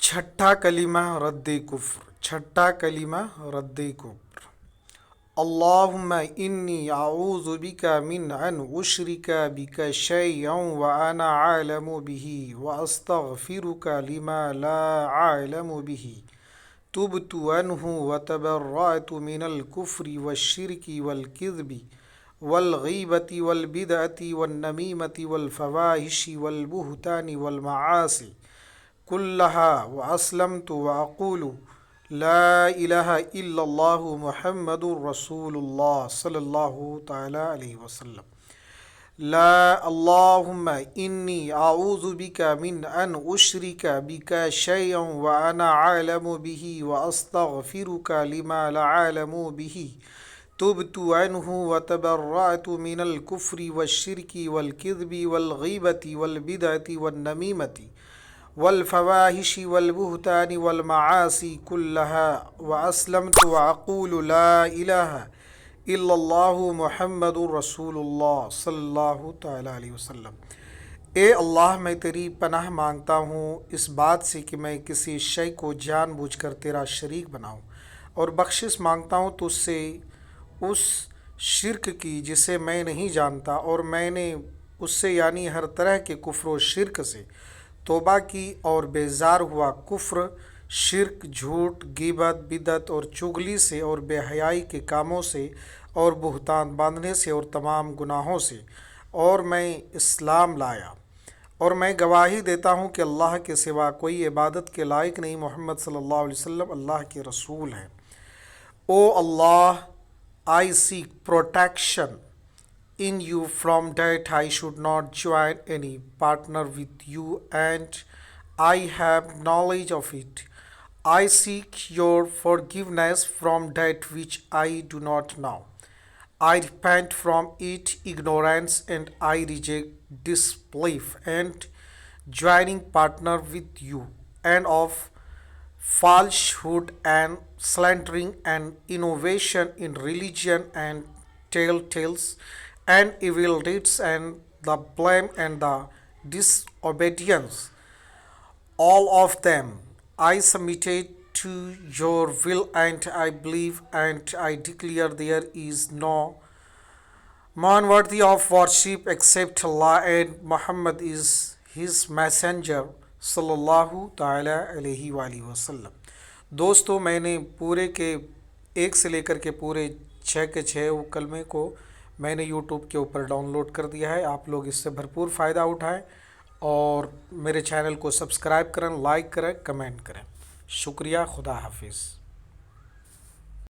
چھٹا کلمہ رد کفر، چھٹا کلمہ رد کفر۔ اللہم انی اعوذ بک من ان اشرک بک شیئا وانا عالم به واستغفرک لما لا عالم به تبت عنہ وتبرأت من الکفر والشرک والکذب والغیبۃ والبدعۃ والنمیمۃ والفواحش والبہتان والمعاصی كلها وأسلمت وأقول لا إله إلا الله محمد رسول الله صلی اللہ تعالی علیہ وسلم۔ لا اللہم انی اعوذ بک من ان اشرک بک شیئا وانا عالم به واستغفرک لما لا اعلم به تبت عنہ وتبرأت من الکفر والشرک والکذب والغیبۃ والبدعۃ والنمیمۃ والفواحش والبہتان والمعاصی كلها واسلمت واقول لا الہ الا اللہ محمد رسول اللہ صلی اللہ تعالی علیہ وسلم۔ اے اللہ، میں تیری پناہ مانگتا ہوں اس بات سے کہ میں کسی شے کو جان بوجھ کر تیرا شریک بناؤں، اور بخشش مانگتا ہوں تجھ سے اس شرک کی جسے میں نہیں جانتا، اور میں نے اس سے یعنی ہر طرح کے کفر و شرک سے توبہ کی اور بیزار ہوا کفر، شرک، جھوٹ، غیبت، بدعت اور چغلی سے اور بے حیائی کے کاموں سے اور بہتان باندھنے سے اور تمام گناہوں سے، اور میں اسلام لایا، اور میں گواہی دیتا ہوں کہ اللہ کے سوا کوئی عبادت کے لائق نہیں، محمد صلی اللہ علیہ وسلم اللہ کے رسول ہیں۔ او اللہ، I seek protection in you from that I should not join any partner with you, and I have knowledge of it. I seek your forgiveness from that which I do not know. I repent from it ignorance, and I reject disbelief and joining partner with you, and of falsehood and slandering and innovation in religion and telltales and evil deeds and the blame and the disobedience. All of them I submitted to your will, and I believe and I declare there is no man worthy of worship except Allah, and Muhammad is his messenger صلی اللہ تعالی علیہ وآلہ وسلم۔ دوستو، میں نے پورے کے ایک سے لے کر کے پورے 6 کے 6 کلمے کو میں نے یوٹیوب کے اوپر ڈاؤن لوڈ کر دیا ہے۔ آپ لوگ اس سے بھرپور فائدہ اٹھائیں اور میرے چینل کو سبسکرائب کریں، لائک کریں، کمنٹ کریں۔ شکریہ، خدا حافظ۔